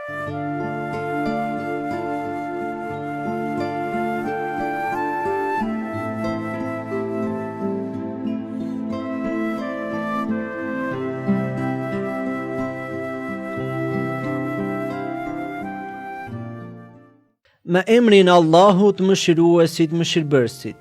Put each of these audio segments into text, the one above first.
Me emrin Allahut mëshiruesit mëshirbërësit.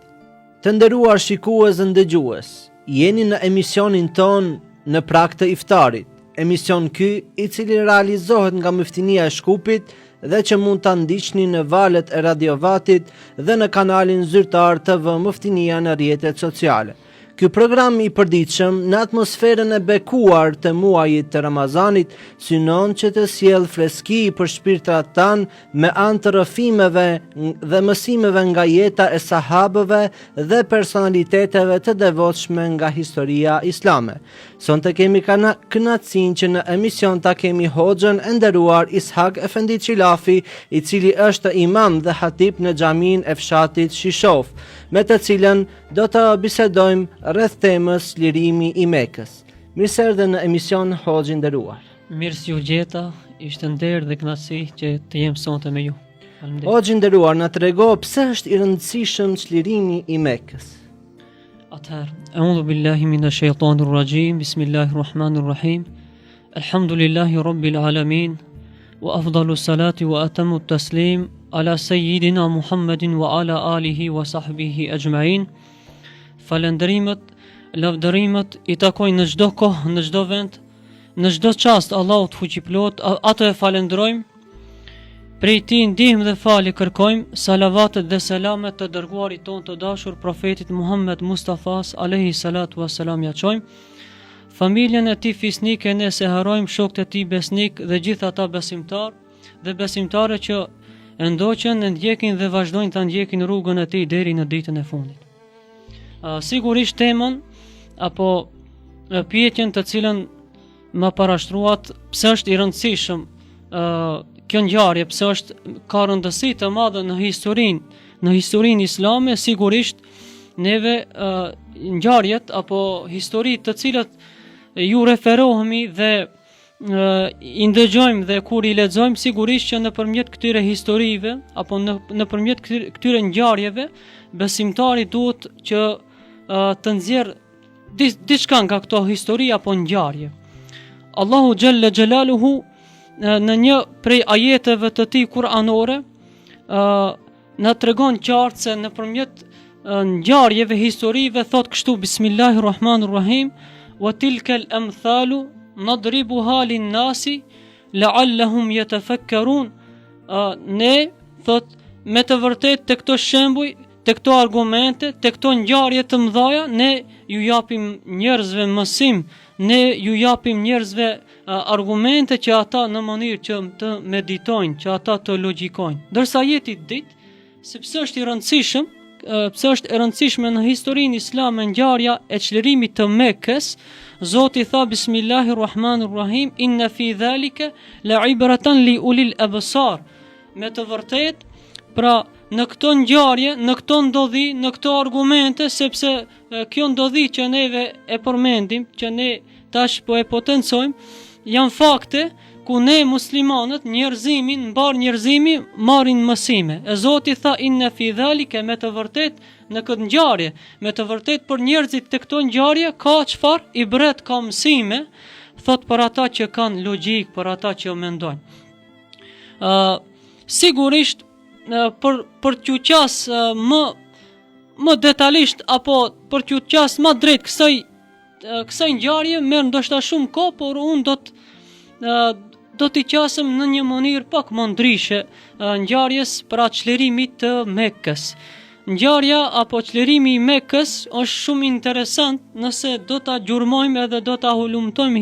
Të nderuar shikues dhe dëgjues, jeni në emisionin ton në prag të iftarit, emision ky i cili realizohet nga Muftinia e Shkupit dhe që mund ta ndiqni në valët e Radio Vatit dhe në kanalin zyrtar TV Muftinia në rrjetet sociale. Ky program i përditshëm në atmosferën e bekuar të muajit të Ramazanit synon që të sjell freski për shpirtrat tanë me anë të rrëfimeve dhe mësimeve nga jeta e sahabëve dhe personaliteteve të devotshme nga historia islame. Sonte kemi kënaqësinë që në emision ta kemi hoxhën e nderuar Ishak Efendi Qilafi, i cili është imam dhe hatib në xhamin e fshatit Shishof, me të cilën do të bisedojmë rreth temës lirimi i Mekës. Mirëserdhje në emision hoxhë i nderuar. Mirë si u gjeta, ishte nder dhe kënaqësi që të jem sonte me ju. Hoxhë i nderuar, na trego pse është i rëndësishëm çlirimi i Mekës. Atëherë, a'udhu billahi minash shaitanir rajim, bismillahir rahmanir rahim. Alhamdulillahi rabbil alamin, wa afdalu salati wa atamu taslim ala sayyidina Muhammedin wa ala alihi wa sahbihi ajma'in. Falënderimet, lavdërimet i takojnë në çdo kohë, në çdo vend, në çdo çast Allahut fuqiplot, atë e falenderojmë. Prej tij ndihmë dhe falje kërkojmë, salavatet dhe selamet të dërguarit ton të dashur profetit Muhammed Mustafas alayhi salatu wassalam ja çojmë. Familjen e tij fisnike ne seharojmë, shokët e tij besnik dhe gjithë ata besimtar dhe besimtare që e ndoqën, e ndjekin dhe vazhdojnë të ndjekin rrugën e tij deri në ditën e fundit. Sigurisht temën apo pyetjen të cilën më parashtruat, pse është i rëndësishëm kjo ngjarje, pse ka rëndësi të madhe në historinë islame, sigurisht neve ngjarjet apo historitë të cilat ju referohemi dhe i ndëgjojmë dhe kur i lexojmë, sigurisht që nëpërmjet këtyre historive apo nëpërmjet këtyre ngjarjeve, besimtari duhet që të nxjerr diçka nga këto histori apo ngjarje. Allahu xhalla xhelaluhu në një prej ajeteve të tij kuranore na tregon qartë se nëpërmjet ngjarjeve, historive, thot kështu: Bismillahirrahmanirrahim, wa tilkal amthalu nadribuha lin-nasi la'allahum yatafakkarun. Ne thot me të vërtetë të këto shembuj, të këto argumente, të këto ngjarje të mëdha, ne ju japim njerëzve mësim, ne ju japim njerëzve argumente që ata në mënyrë që të meditojnë, që ata të logjikojnë. Ndërsa jeti ditë, sepse është i rëndësishëm, pse është e rëndësishme në historinë islame ngjarja e çlirimit të Mekës, Zoti tha Bismillahirrahmanirrahim, inna fi dhalika la'ibratan li ulil absar. Me të vërtetë, pra në këto ngjarje, në këto ndodhi, në këto argumente, sepse kjo ndodhi që neve e përmendim, që ne tash po e potencojmë, janë fakte ku ne muslimanët, mbar njerëzimi marrin mësime. E Zoti tha inna fi dhalika, me të vërtet në këtë ngjarje, me të vërtet për njerëzit të këto ngjarje ka çfarë? Ibret, ka mësime, thot për ata që kanë logjik, për ata që mendojnë. Sigurisht për t'ju qas më detajisht apo për t'ju qas më drejt kësaj ngjarje merr ndoshta shumë kohë, por unë do t'i qasëm në një mënyrë pak më ndryshe ngjarjes pra çlirimit të Mekës. Ngjarja apo çlirimi i Mekës është shumë interesant nëse do ta gjurmojmë edhe do ta hulumtojmë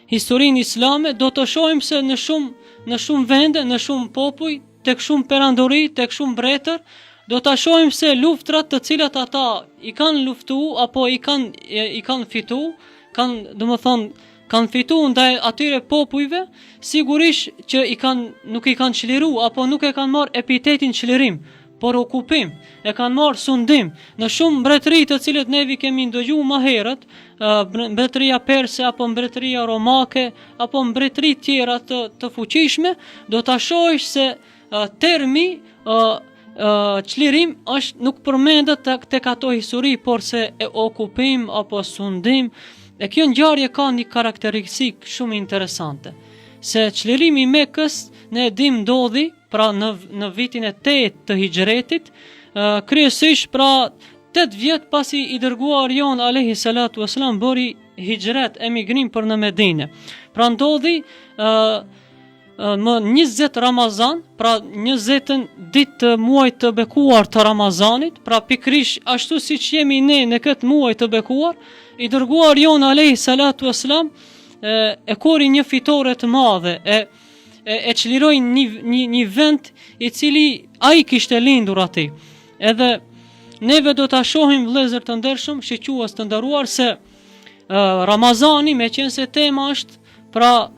historinë islame, do të shohim se në shumë vende, në shumë popuj, tek shumë perandori, tek shumë mbretër, do ta shohim se luftrat të cilat ata i kanë luftuar apo i kanë fituar, kanë fituar ndaj atyre popujve, sigurisht që nuk i kanë çliruar apo nuk e kanë marrë epitetin çlirim, por okupim, e kanë marrë sundim në shumë mbretëri të cilët nevi kemi ndëgjuar më herët, mbretëria perse apo mbretëria romake apo mbretëri tjera të fuqishme, do ta shohësh se termi çlirim nuk përmendet tek ato histori, por se e okupim apo sundim. E kjo ngjarje ka një karakteristikë shumë interesante, se çlirimi i Mekës ne e dim ndodhi pra në vitin e 8 të hijretit, kryesisht pra 8 vjet pasi i dërguar jon alayhi salatu wasalam bëri hijret, emigrim për në Medinë. Pra ndodhi më 20 Ramazan, pra 20 ditë të muajit të bekuar të Ramazanit, pra pikërisht ashtu siç jemi ne në këtë muaj të bekuar, i dërguar jon alayhi salatu wasalam e kori një fitore të madhe, e çliroi një vend i cili ai kishte lindur aty. Edhe neve do ta shohim vëllezër të ndershëm, shiques të nderuar, se Ramazani, me qenë se tema është pra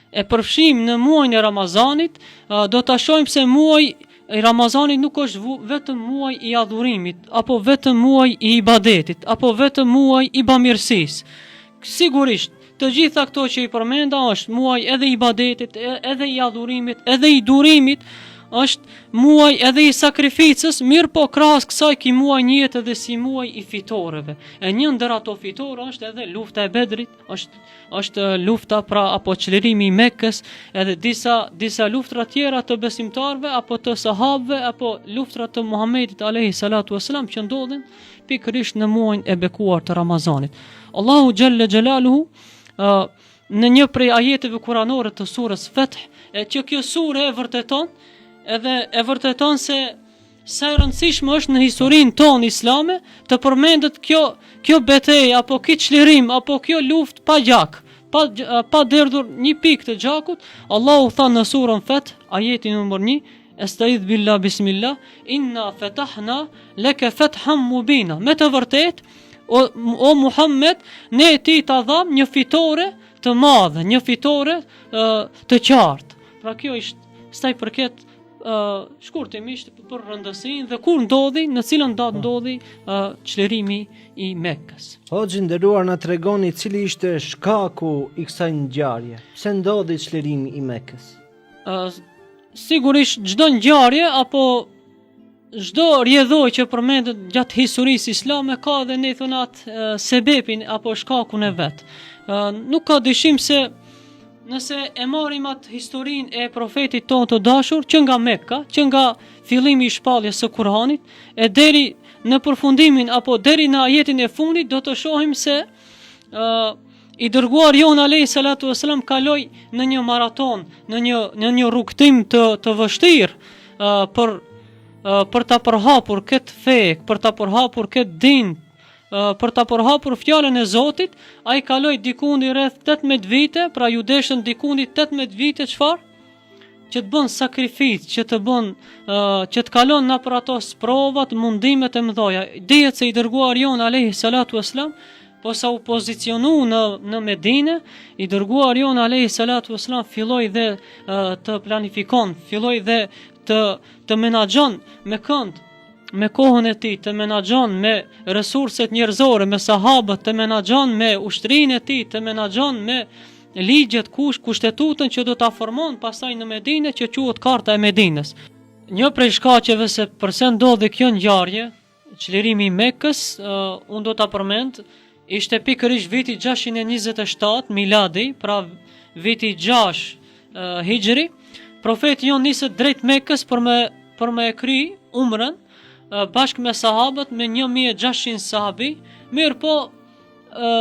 e përfshim në muajin e Ramazanit, do ta shohim se muaji i Ramazanit nuk është vetëm muaj i adhurimit, apo vetëm muaj i ibadetit, apo vetëm muaj i bamirësisë. Sigurisht, të gjitha këto që i përmenda është muaj edhe i ibadetit, edhe i adhurimit, edhe i durimit, është muaj edhe i sakrificës, mirë po krahas kësaj ki muaj njihet edhe si muaj i fitoreve. E një ndër ato fitore është edhe lufta e Bedrit, është lufta pra apo çlirimi i Mekës, edhe disa luftra tjera të besimtarve apo të sahabëve, apo luftra të Muhamedit alayhi salatu wasalam që ndodhin pikërisht në muajin e bekuar të Ramazanit. Allahu xhalla xjalaluhu në një prej ajeteve kuranore të surës Fath, që kjo sure e vërteton se sa e rëndësishme është në historinë tonë islame të përmendet kjo betejë apo ky çlirim apo kjo luftë pa gjak, pa derdhur një pikë të gjakut. Allahu tha në surën Fath, ajeti numër 1, Esta'idh billah bismillah, inna fatahna laka fathan mubina. Me të vërtet, o Muhammed, ne ti ta dham një fitore të madhe, një fitore të qartë. Pra kjo është sa i përket shkurtimisht për rëndësinë dhe kur ndodhi, në cilën datë ndodhi çlirimi i Mekës. Hoxhi nderuar, na tregoni cili ishte shkaku i kësaj ngjarje. Pse ndodhi çlirimi i Mekës? Sigurisht çdo ngjarje apo çdo rjedhoj që përmendet gjatë historisë islame ka edhe ne thonat sebepin apo shkakun e vet. Nuk ka dyshim se nëse e marrim atë historinë e profetit tonë të dashur, që nga Mekka, që nga fillimi i shpalljes së Kur'anit, e deri në përfundimin apo deri në ajetin e fundit, do të shohim se i dërguar jon alayhi salatu wasalam kaloi në një maraton, në një rrugtim të vështirë për ta përhapur këtë fe, për ta përhapur këtë din, për ta përhapur fjalën e Zotit. Ai kaloi dikundi rreth 18 vite, pra ju deshën dikundi 18 vite çfarë? Që të bën sakrificë, që të kalon në për ato sprovat, mundimet e mëdha. Dihet se i dërguar jon alayhi salatu wasalam, po sa u pozicionu në Medinë, i dërguar jon alayhi salatu wasalam filloi dhe të planifikon, filloi dhe të menaxhon me kënd, me kohën e tij, të menaxhon me resurset njerëzore, me sahabët, të menaxhon me ushtrinë e tij, të menaxhon me ligjet, kushtetutën që do ta formon pastaj në Medinë, që quhet Karta e Medinës. Një prej shkaqeve se përse ndodhi kjo ngjarje, çlirimi i Mekës, unë do ta përmend, ishte pikërisht viti 627 miladi, pra viti 6 hijri. Profeti jon nisët drejt Mekës për me kry umrën bashkë me sahabët, me 1600 sahabi. Mirë po,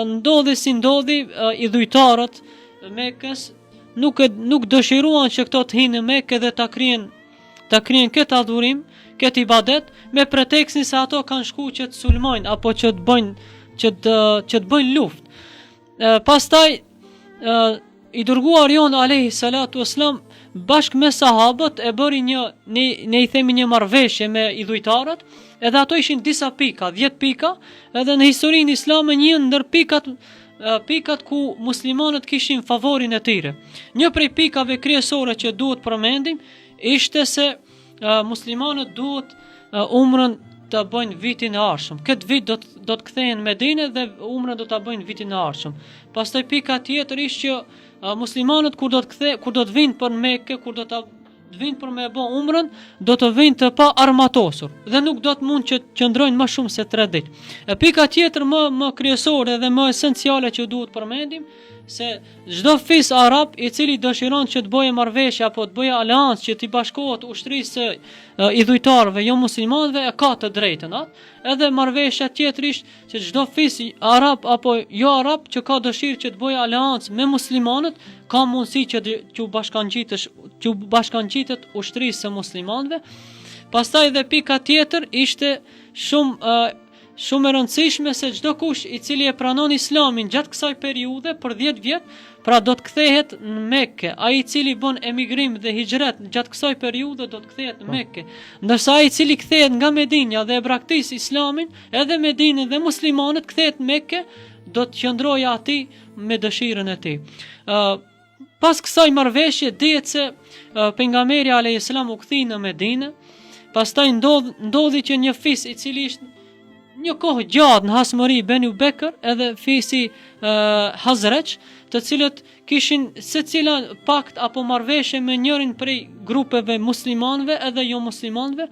ndodhi si ndodhi, i dhujtarët Mekës nuk dëshiruan që këto të hinë në Mekë dhe ta kryen këtë adhurim, këtë ibadet, me pretekstin se ato kanë shku që të sulmojnë apo që të bëjnë luftë. Pastaj i dërguar jon alayhi salatu wasalam bashkë me sahabët e bëri ne i themi një marrëveshje me i dhujtarët, edhe ato ishin disa pika, 10 pika, edhe në historinë islame një ndër pikat ku muslimanët kishin favorin e tyre. Një prej pikave kryesore që duhet përmendim ishte se muslimanët duhet umrën të bëjnë vitin e ardhshëm. Këtë vit do të kthehen në Medinë dhe umrën do ta bëjnë vitin e ardhshëm. Pastaj pika tjetër ishte që muslimanët kur do të vinë për Mekë, kur do të vinë për me bë umrën, do të vinë të pa armatosur dhe nuk do të mund që të qëndrojnë më shumë se 3 ditë. Pika tjetër më kryesore dhe më esenciale që duhet përmendim se çdo fis arab i cili dëshiron që të bëjë marrëveshje apo të bëjë aleancë që të bashkohet ushtrisë i dhujtarëve jo muslimanëve e ka të drejtën atë. Edhe marrëveshja tjetërisht që çdo fis arab apo jo arab që ka dëshirë që të bëjë aleancë me muslimanët ka mundësi që bashkangjitet ushtrisë së muslimanëve. Pastaj dhe pika tjetër ishte shumë e rëndësishme se çdo kush i cili e pranon islamin gjatë kësaj periudhe për 10 vjet, pra do të kthehet në Mekë. Ai i cili bën emigrim dhe hijret gjatë kësaj periudhe do të kthehet në Mekë. Ndërsa ai i cili kthehet nga Medinja dhe e braktis islamin, edhe Medinën dhe muslimanët kthehet në Mekë, do të qëndrojë aty me dëshirën e tij. Pas kësaj marrëveshje dihet se pejgamberi alayhis salam u kthyi në Medinë. Pastaj ndodhi që një fis i cili ishte një kohë gjatë në hasmëri Benu Bekër edhe fisi Hazreq, të cilët kishin secila pakt apo marrëveshje me njërin prej grupeve muslimanëve edhe jo muslimanëve.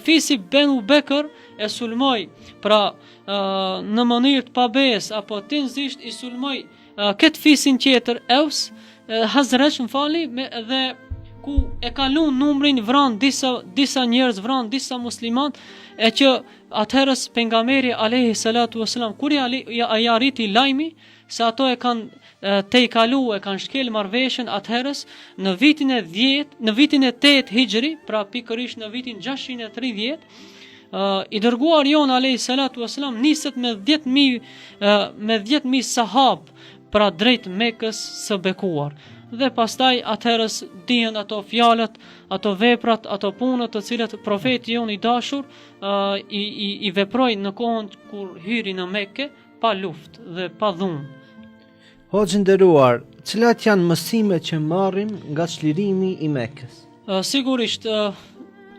Fisi Benu Bekër e sulmoi pra në mënyrë të pabes apo tinzisht i sulmoi këtë fisin tjetër Eus, Hazreq dhe ku e kalon numrin, vran disa njerëz, vran disa musliman, e që atëherës pejgamberi alayhi salatu wasalam kur i arriti lajmi se ato e kanë te i kalu, e kanë shkel marrëveshjen atëherës në vitin e 8 Hijri, pra pikërisht në vitin 630, i dërguar jon alayhi salatu wasalam niset me 10.000 sahab pra drejt Mekës së bekuar. Dhe pastaj atëherës dihen ato fjalët, ato veprat, ato punët të cilat profeti jon i dashur i veproi në kohën kur hyri në Mekë pa luftë dhe pa dhunë. Hoxhë nderuar, cilat janë mësimet që marrim nga çlirimi i Mekës? Sigurisht,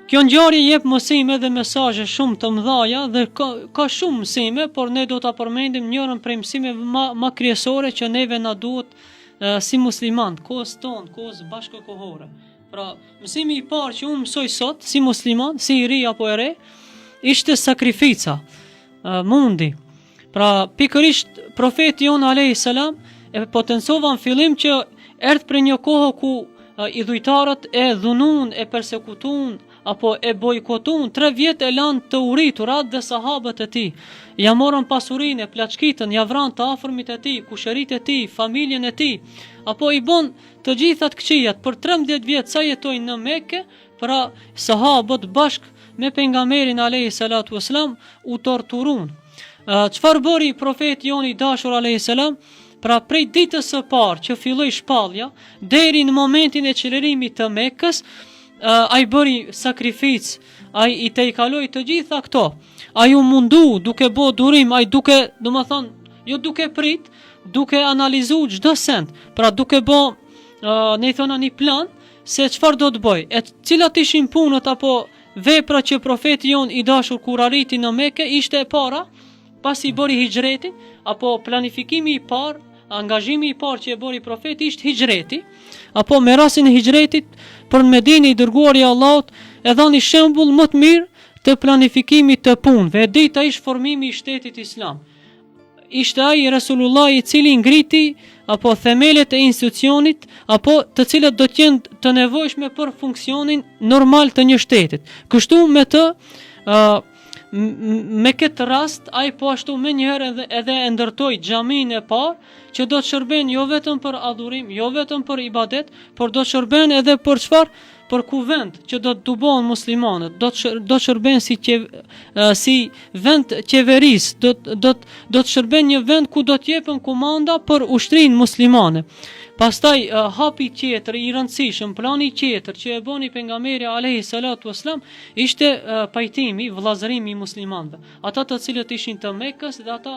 kjo ngjarje jep mësime dhe mesazhe shumë të mëdha dhe ka shumë mësime, por ne do ta përmendim njërin prej mësimeve më kryesore që neve na duhet si musliman, kohës tonë, kohës bashkëkohore. Pra, mësimi i parë që unë mësoj sot, si musliman, si i ri apo e re, ishte sakrifica, mundi. Pra, pikërisht, profeti jon alayhis salam e potencova në fillim që erdhi për një kohë ku i dhujtarët e dhunun, e persekutun, apo e bojkotun, 3 vjet e lanë të uriturat dhe sahabët e tij. Ja morën pasurinë, plaçkitën, ja vranë të afërmit e tij, kushëritë e tij, familjen e tij, apo i bën të gjithat këqijat. Për 13 vjet sa jetojnë në Mekë, pra sahabët bashk me pejgamberin alayhis salatu wasalam u torturun. Çfarë bëri profeti jon i dashur alayhis salam? Pra prej ditës së parë që filloi shpallja deri në momentin e çlirimit të Mekës, ai bëri sakrificë, ai i tejkaloi të gjitha këto. Ai u mundu duke bë durim, ai duke, jo duke prit, duke analizuar çdo send, pra duke bë, ne i thona një plan se çfarë do të bëj, e cilat ishin punët apo vepra që profeti jon i dashur kur arriti në Mekë ishte e para, pasi bëri hijretin, apo planifikimi i parë, angazhimi i parë që e bëri profeti ishte hijreti, apo me rastin e hijretit për në Medinë i dërguari i Allahut e dhani shembull më të mirë të planifikimit të punëve. E dita ishte formimi i shtetit islam. Ishte ai Resulullah i cili ngriti apo themelet e institucionit apo të cilat do të jenë të nevojshme për funksionin normal të një shtetit. Kështu me këtë rast, ai po ashtu me njëherë edhe e ndërtoi xhamin e parë, që do të shërben jo vetëm për adhurim, jo vetëm për ibadet, por do të shërben edhe për çfarë? Për kuvend që do të dubohen muslimanët, do të shërben si vend qeveris, do të shërben një vend ku do të jepen komanda për ushtrinë muslimane. Pastaj hapi tjetër i rëndësishëm, plani tjetër që e boni pejgamberi alayhi salatu wasalam ishte pajtimi, vëllazërimi i muslimanëve, ata të cilët ishin të Mekës dhe ata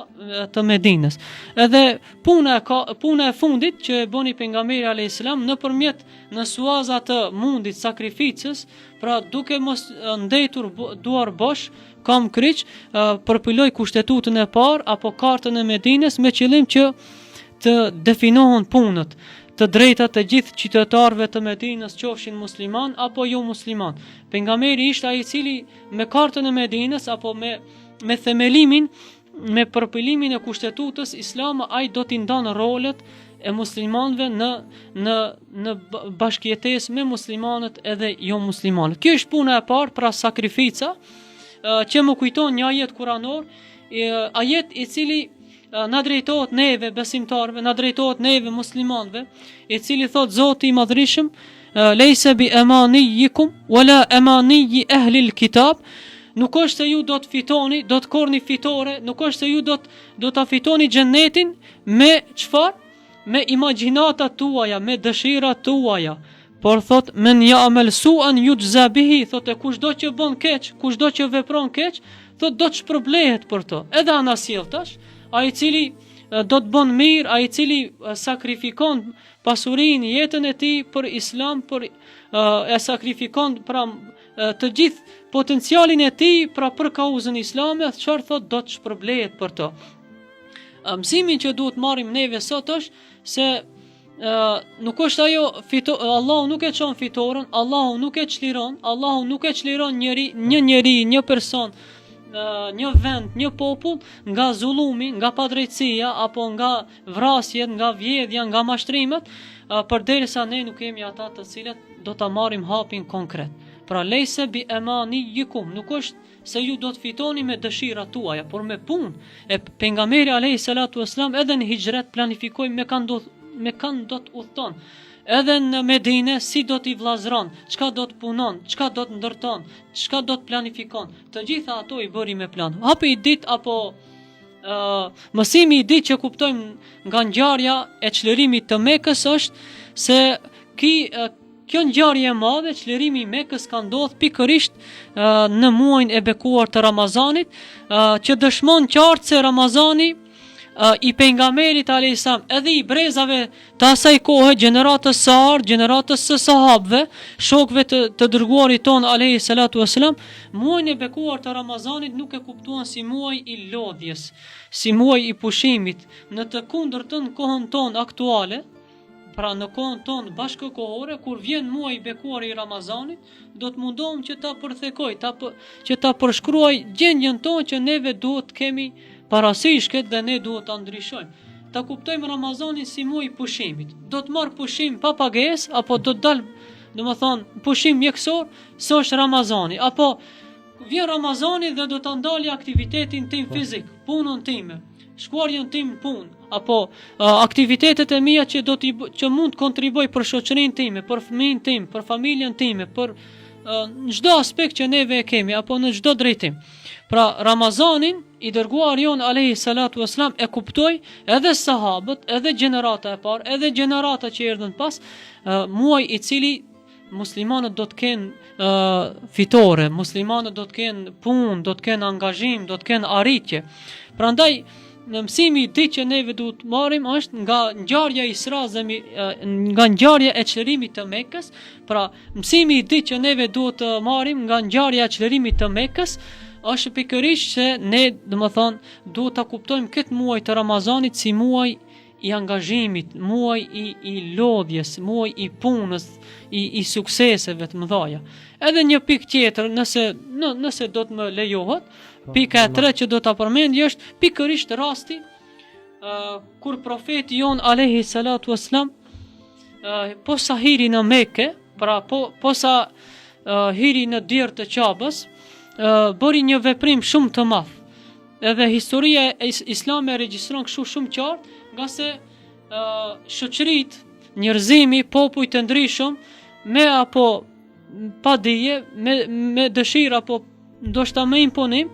të Medinës. Edhe puna e fundit që e boni pejgamberi alayhi salam nëpërmjet në suaza të mundit sakrificës, pra duke mos ndetur duar bosh, kam kryq, përpiloj kushtetutën e parë apo kartën e Medinës me qëllim që të definohen punët, të drejtat të gjithë qytetarëve të Medinës, qofshin musliman apo jo musliman. Pejgamberi ishte ai i cili me kartën e Medinës apo me themelimin, me përpilimin e kushtetutës islame, ai do t'i ndan rolet e muslimanëve në bashkëjetesë me muslimanët edhe jo muslimanët. Kjo është puna e parë, pra sakrifica, që më kujton një ajet kuranor, ajet i cili na drejtohet neve besimtarve, na drejtohet neve muslimanëve, i cili thot Zoti i Madhërisëm, lejse bi emanijikum wala emaniji ehlil kitab, nuk është se ju do të fitoni, do të korni fitore, nuk është se ju do ta fitoni xhennetin me çfarë? Me imagjinatat tuaja, me dëshirat tuaja. Por thot men ya'mal su'an yujza bihi, thot e kushdo që bën keq, kushdo që vepron keq, thot do të shpërblehet për to. Edhe ana sjelltash, ai i cili do të bën mirë, ai i cili sakrifikon pasurinë, jetën e tij për Islam, për e sakrifikon pra të gjithë potencialin e tij pra për kauzën islame, çfarë thot do të shpërblehet për to. Mësimin që duhet marrim neve sot është se nuk është ajo Allahu nuk e çon fitoren, Allahu nuk e çliron, Allahu nuk e çliron një njeri, një person, një vend, një popull nga zullumi, nga padrejtësia apo nga vrasjet, nga vjedhja, nga mashtrimet, përderisa ne nuk kemi ata të cilët do ta marrim hapin konkret. Pra lejse bi emanijikum, nuk është se ju do të fitoni me dëshirat tuaja, por me punë. E pejgamberi alayhi salatu wasalam edhe në hijret planifikoi me kanë do të udhton. Edhe në Medinë si do t'i vllazëron, çka do të punon, çka do të ndërton, çka do të planifikon. Të gjitha ato i bëri me plan. Hapi i ditë apo mësimi i ditë që kuptojmë nga ngjarja e çlirimit të Mekës është se kjo ngjarje e madhe, çlirimi i Mekës, ka ndodhur pikërisht në muajin e bekuar të Ramazanit, që dëshmon qartë se Ramazani i pejgamberit alayhis salam edhe i brezave të asaj kohe, gjeneratës së ardhë, gjeneratës së sahabëve, shokëve të dërguarit ton alayhis salatu wasalam, muajin e bekuar të Ramazanit nuk e kuptuan si muaj i lodhjes, si muaj i pushimit. Në të kundërtën kohën ton aktuale, pra në kohën tonë bashkëkohore, kur vjen muaji i bekuar i Ramazanit, do të mundohem që ta përthekoj, që ta përshkruaj gjendjen tonë që neve duhet kemi parasysh këtë dhe ne duhet ta ndryshojmë. Ta kuptojmë Ramazanin si muaj i pushimit. Do të marr pushim pa pagesë apo do të dal, domethënë pushim mjekësor, së është Ramazani, apo vjen Ramazani dhe do ta ndali aktivitetin tim fizik, punën time, shkuarjen tim punë, apo aktivitetet e mia që mund të kontriboj për shoqërinë time, për fëmijën tim, për familjen time, për në çdo aspekt që neve e kemi, apo në çdo drejtim. Pra Ramazanin i dërguar jon alayhi salatu wasalam e kuptoi edhe sahabët, edhe gjenerata e parë, edhe gjenerata që erdhën pas, muaj i cili muslimanët do të kenë fitore, muslimanët do të kenë punë, do të kenë angazhim, do të kenë arritje. Prandaj në mësimi i ditë që neve duhet marrim është nga ngjarja e Isras dhe nga ngjarja e çlirimit të Mekës. Pra mësimi i ditë që neve duhet të marrim nga ngjarja e çlirimit të Mekës është pikërisht se ne, domethënë, duhet ta kuptojmë këtë muaj të Ramazanit si muaj i angazhimit, muaj i lodhjes, muaj i punës, i sukseseve të mëdha. Edhe një pikë tjetër, nëse do të më lejohet, pika e tretë që do ta përmendj është pikërisht rasti kur profeti jon alayhi salatu wasalam posa hiri në Mekë, pra posa hiri në dirë të Qabës, bëri një veprim shumë të madh. Edhe historia e Islamit e regjistron kështu shumë qartë, nga se shoqëritë, njerëzimi, popujt të ndryshëm, me apo pa dije, me dëshirë apo ndoshta me imponim,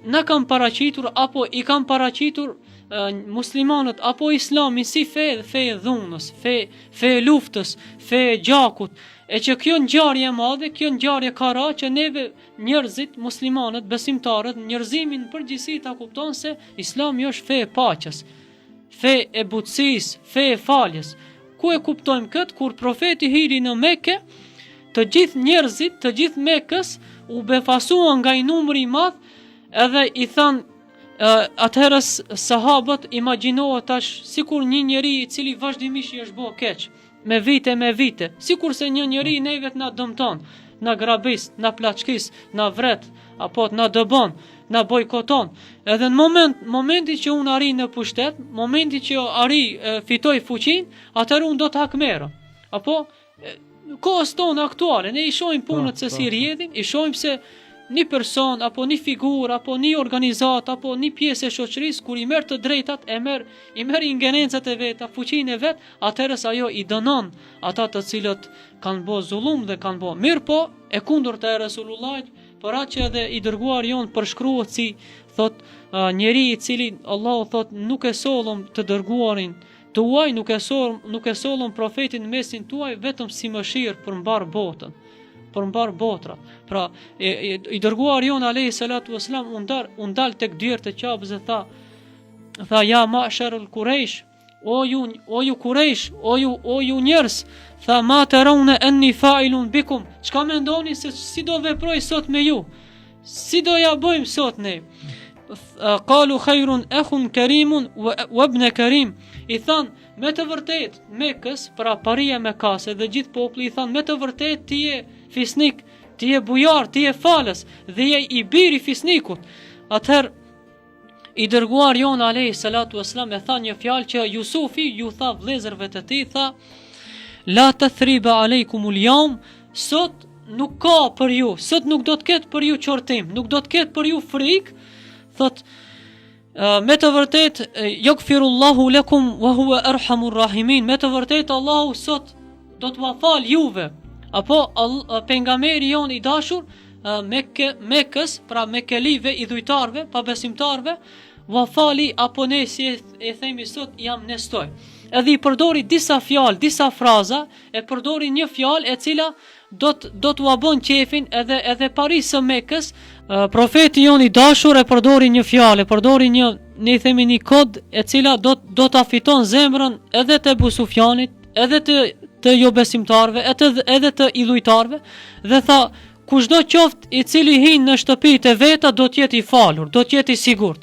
na kanë paraqitur apo i kanë paraqitur muslimanët apo islami si fe dhe fe e dhunës, fe e luftës, fe e gjakut, e që kjo ngjarje e madhe, kjo ngjarje ka ra që neve njerëzit, muslimanët, besimtarët, njerëzimin në përgjithësi ta kupton se islami është fe e paqes, fe e butësisë, fe e faljes. Ku e kuptojmë këtë? Kur profeti hiri në Mekë, të gjithë njerëzit, të gjithë Mekës u befasuan nga i numri i madh, edhe i thanë atëherës sahabët imagjinohet tash sikur një njeri i cili vazhdimisht i është bë keq, me vite, sikur se një njeri nevet na dëmton, na grabis, na plaçkis, na vret, apo na dëbon, na bojkoton. Edhe në momenti që unë arri në pushtet, momenti që arri fitoj fuqin, atëherë unë do të hakmerëm. Apo kohës tonë aktuale, ne i shohim punët se si rrjedhin, i shohim se një person, apo një figur, apo një organizat, apo një pjesë e shoqërisë, kur i merr të drejtat, i merr ingerencat e veta, fuqinë e vet, atëherës ajo i dënon ata të cilët kanë bë zullum dhe kanë bë mirë, po e kundërta e Resulullahit, por atë që edhe i dërguar jon përshkruhet si thot njeri i cili Allahu thot nuk e sollëm të dërguarin tuaj, nuk e sollëm profetin në mesin tuaj vetëm si mëshirë për mbar botën, për mbar botrat. Pra, i dërguar jon alayhi salatu wasalam u ndal tek dyert e Ka'bës e tha ja ma'sharul Quraysh, o ju Quraysh, o ju njerëz, tha ma tarawna anni fa'ilun bikum, çka mendoni se si do veproj sot me ju, si do ja bëjmë sot ne? Qalu khairun akhun karimun wa ibn karim, i than me të vërtet Mekës, pra paria Mekase dhe gjithë populli i than me të vërtet ti je fisnik, ti je bujar, ti je falës dhe je i biri fisnikut. Atëherë i dërguar jon alayhi salatu wasalam e tha një fjalë që Jusufi ju tha vëllezërve të tij, tha la tathriba alaykumul yawm, sot nuk ka për ju, sot nuk do të ketë për ju qortim, nuk do të ketë për ju frikë, thot me të vërtet yaghfirullahu lakum wa huwa arhamur rahimin, me të vërtet Allahu sot do t'ua fal juve. Apo pejgamberi jon i dashur Mekës, pra mekelive, i dhujtarve, pa besimtarve, va fali, apo ne si e themi sot jam nestoj. Edhe i përdori disa fjalë, disa fraza, e përdori një fjalë e cila do t'ua bën qefin edhe parisë së Mekës. Profeti jon i dashur e përdori një fjalë, e përdori ne themi një kod e cila do ta fiton zemrën edhe të Ebu Sufjanit, edhe të jo besimtarve, edhe të idhujtarve, dhe tha kushdo qoftë i cili hin në shtëpitë e veta do të jetë i falur, do të jetë i sigurt.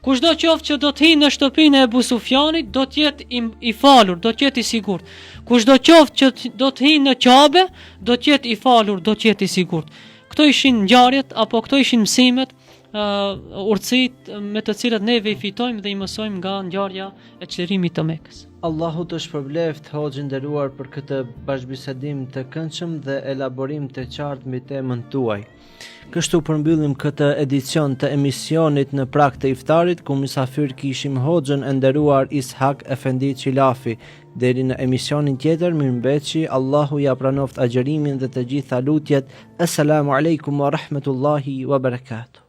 Kushdo qoftë që do të hin në shtëpinë e Ebu Sufjanit do të jetë i falur, do të jetë i sigurt. Kushdo qoftë që do të hin në Qabe do të jetë i falur, do të jetë i sigurt. Këto ishin ngjarjet apo këto ishin mësimet, urtësitë me të cilat neve i fitojmë dhe i mësojmë nga ngjarja e çlirimit të Mekës. Allahu të shpërbleft hoxhë nderuar për këtë bashkëbisedim të këndshëm dhe elaborim të qartë mbi temën tuaj. Kështu përmbyllim këtë edicion të emisionit në prag të iftarit, ku mysafir kishim hoxhën e nderuar Ishak Efendi Qilafi. Deri në emisionin tjetër, mirëmbëjtje, Allahu ja pranoft agjërimin dhe të gjitha lutjet. Assalamu alaikum wa rahmatullahi wa barakatuh.